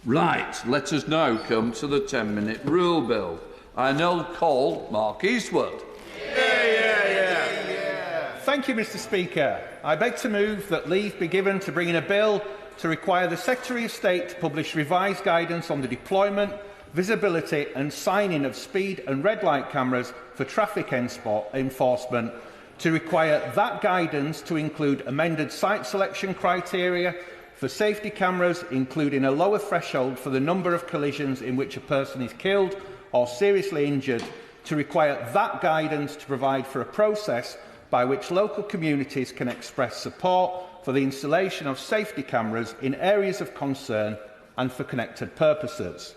Right, let us now come to the 10-minute rule bill. I now call Mark Eastwood. Thank you, Mr Speaker. I beg to move that leave be given to bring in a bill to require the Secretary of State to publish revised guidance on the deployment, visibility and signing of speed and red light cameras for traffic enforcement, to require that guidance to include amended site selection criteria for safety cameras, including a lower threshold for the number of collisions in which a person is killed or seriously injured, to require that guidance to provide for a process by which local communities can express support for the installation of safety cameras in areas of concern and for connected purposes.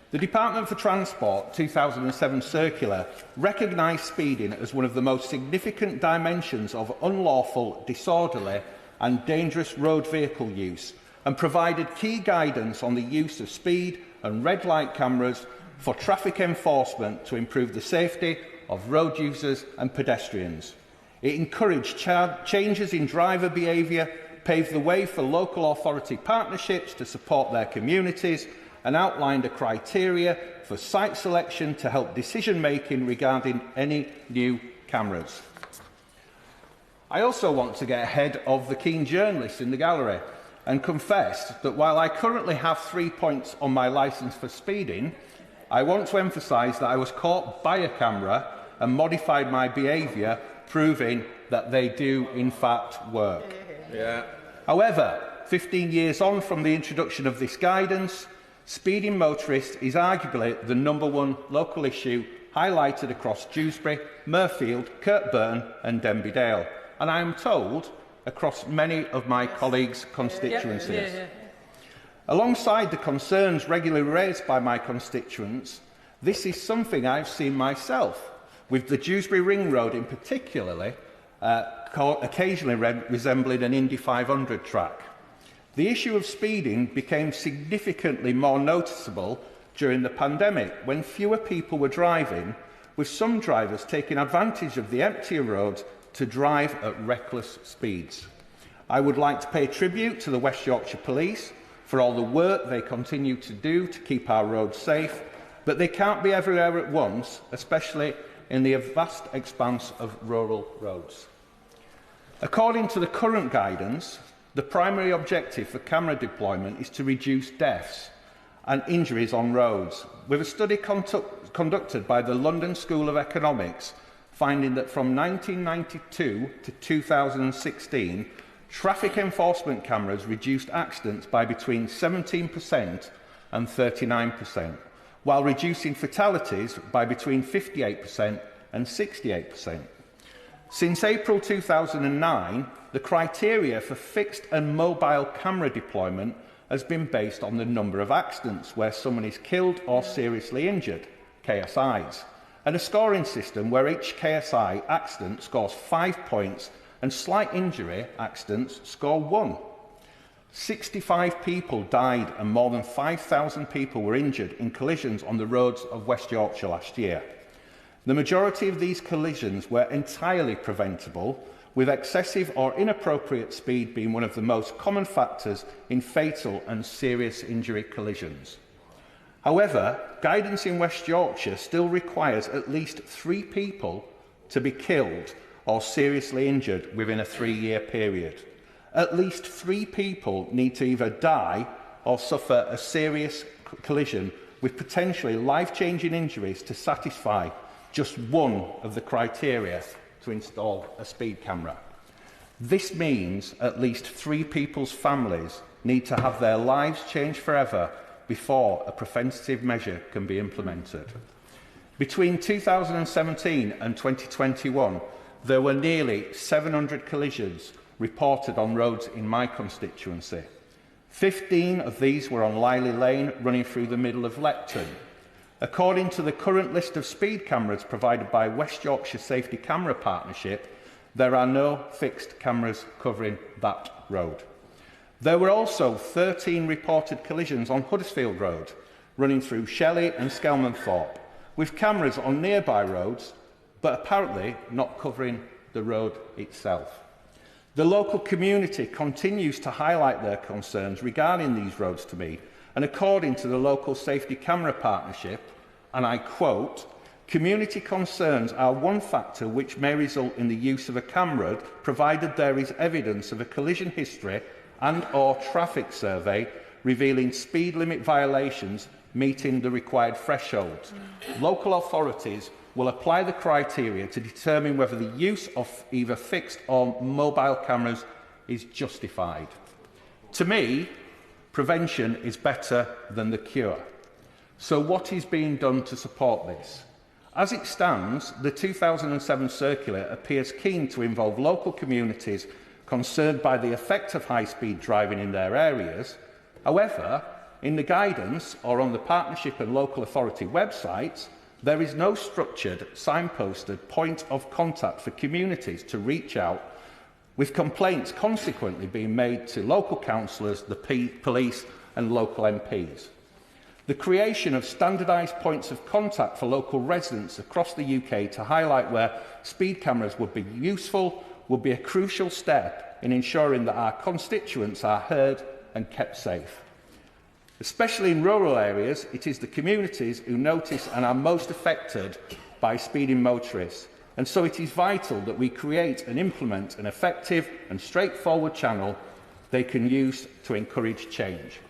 The Department for Transport 2007 circular recognised speeding as one of the most significant dimensions of unlawful, disorderly and dangerous road vehicle use, and provided key guidance on the use of speed and red light cameras for traffic enforcement to improve the safety of road users and pedestrians. It encouraged changes in driver behaviour, paved the way for local authority partnerships to support their communities, and outlined a criteria for site selection to help decision-making regarding any new cameras. I also want to get ahead of the keen journalists in the gallery and confess that while I currently have 3 points on my licence for speeding, I want to emphasise that I was caught by a camera and modified my behaviour, proving that they do in fact work. However, 15 years on from the introduction of this guidance, speeding motorists is arguably the #1 local issue highlighted across Dewsbury, Mirfield, Kirkburn and Denby Dale, and I am told across many of my colleagues' constituencies. Alongside the concerns regularly raised by my constituents, this is something I've seen myself, with the Dewsbury Ring Road in particular occasionally resembling an Indy 500 track. The issue of speeding became significantly more noticeable during the pandemic, when fewer people were driving, with some drivers taking advantage of the emptier roads to drive at reckless speeds. I would like to pay tribute to the West Yorkshire Police for all the work they continue to do to keep our roads safe, but they can't be everywhere at once, especially in the vast expanse of rural roads. According to the current guidance, the primary objective for camera deployment is to reduce deaths and injuries on roads, with a study conducted by the London School of Economics finding that from 1992 to 2016, traffic enforcement cameras reduced accidents by between 17% and 39%, while reducing fatalities by between 58% and 68%. Since April 2009, the criteria for fixed and mobile camera deployment has been based on the number of accidents where someone is killed or seriously injured, KSIs, and a scoring system where each KSI accident scores 5 points and slight injury accidents score 1. 65 people died and more than 5,000 people were injured in collisions on the roads of West Yorkshire last year. The majority of these collisions were entirely preventable, with excessive or inappropriate speed being one of the most common factors in fatal and serious injury collisions. However, guidance in West Yorkshire still requires at least 3 people to be killed or seriously injured within a 3-year period. At least 3 people need to either die or suffer a serious collision with potentially life-changing injuries to satisfy just one of the criteria to install a speed camera. This means at least 3 people's families need to have their lives changed forever before a preventative measure can be implemented. Between 2017 and 2021, there were nearly 700 collisions reported on roads in my constituency. 15 of these were on Liley Lane, running through the middle of Lepton. According to the current list of speed cameras provided by West Yorkshire Safety Camera Partnership, there are no fixed cameras covering that road. There were also 13 reported collisions on Huddersfield Road, running through Shelley and Skelmanthorpe, with cameras on nearby roads, but apparently not covering the road itself. The local community continues to highlight their concerns regarding these roads to me, And according to the Local Safety Camera Partnership, and I quote, "Community concerns are one factor which may result in the use of a camera, provided there is evidence of a collision history and/or traffic survey revealing speed limit violations meeting the required thresholds. Local authorities will apply the criteria to determine whether the use of either fixed or mobile cameras is justified." To me, prevention is better than the cure. So what is being done to support this? As it stands, the 2007 circular appears keen to involve local communities concerned by the effect of high-speed driving in their areas. However, in the guidance or on the partnership and local authority websites, there is no structured, signposted point of contact for communities to reach out, with complaints consequently being made to local councillors, the police and local MPs. The creation of standardised points of contact for local residents across the UK to highlight where speed cameras would be useful would be a crucial step in ensuring that our constituents are heard and kept safe. Especially in rural areas, it is the communities who notice and are most affected by speeding motorists, and so it is vital that we create and implement an effective and straightforward channel they can use to encourage change.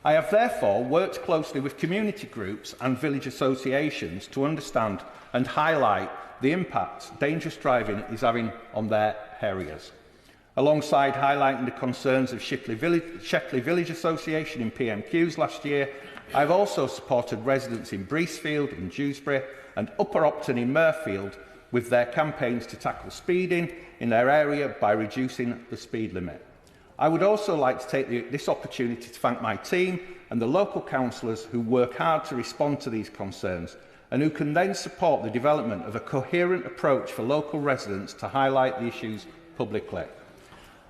I have therefore worked closely with community groups and village associations to understand and highlight the impact dangerous driving is having on their areas. Alongside highlighting the concerns of Shepley Village Association in PMQs last year, I have also supported residents in Breezefield, in Dewsbury and Upper Opton in Mirfield with their campaigns to tackle speeding in their area by reducing the speed limit. I would also like to take this opportunity to thank my team and the local councillors who work hard to respond to these concerns and who can then support the development of a coherent approach for local residents to highlight the issues publicly.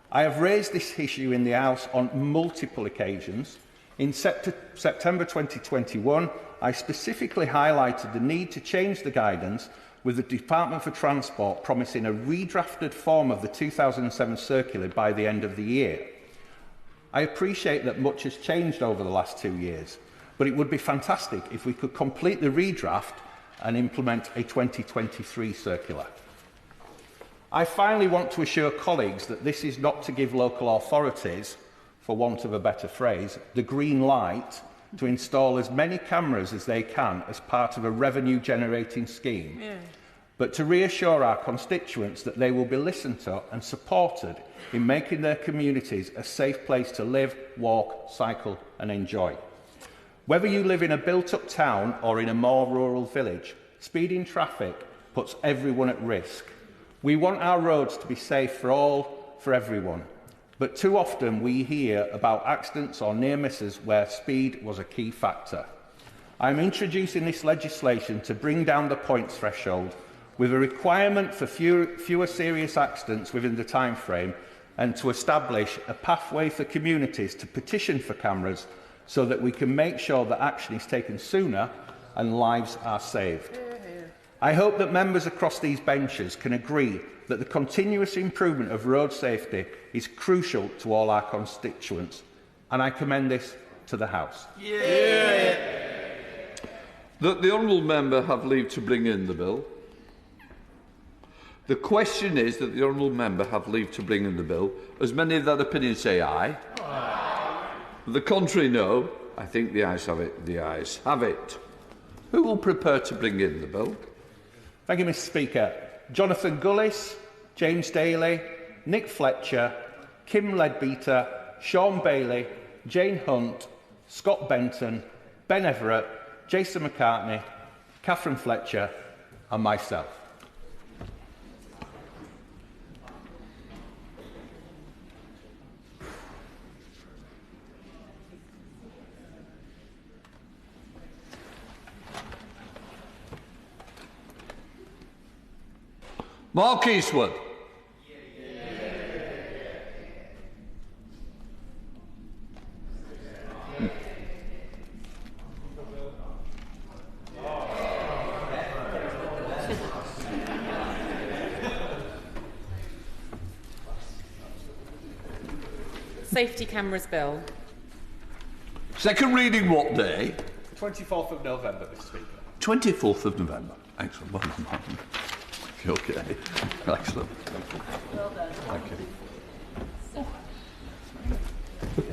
I have raised this issue in the House on multiple occasions. In September 2021, I specifically highlighted the need to change the guidance, with the Department for Transport promising a redrafted form of the 2007 circular by the end of the year. I appreciate that much has changed over the last 2 years, but it would be fantastic if we could complete the redraft and implement a 2023 circular. I finally want to assure colleagues that this is not to give local authorities, for want of a better phrase, the green light to install as many cameras as they can as part of a revenue-generating scheme, but to reassure our constituents that they will be listened to and supported in making their communities a safe place to live, walk, cycle and enjoy. Whether you live in a built-up town or in a more rural village, speeding traffic puts everyone at risk. We want our roads to be safe for all, for everyone. But too often we hear about accidents or near misses where speed was a key factor. I am introducing this legislation to bring down the points threshold with a requirement for fewer serious accidents within the time frame and to establish a pathway for communities to petition for cameras so that we can make sure that action is taken sooner and lives are saved. I hope that members across these benches can agree that the continuous improvement of road safety is crucial to all our constituents, and I commend this to the House. That the honourable member have leave to bring in the bill. The question is that the honourable member have leave to bring in the bill. As many of that opinion say aye. The contrary, no. I think the ayes have it. The ayes have it. Who will prepare to bring in the bill? Thank you, Mr. Speaker. Jonathan Gullis, James Daly, Nick Fletcher, Kim Leadbeater, Sean Bailey, Jane Hunt, Scott Benton, Ben Everett, Jason McCartney, Catherine Fletcher and myself. Mark Eastwood. Safety Cameras Bill. Second reading what day? 24th of November, Mr. Speaker. 24th of November. Excellent. Well done, Martin. Okay. Excellent.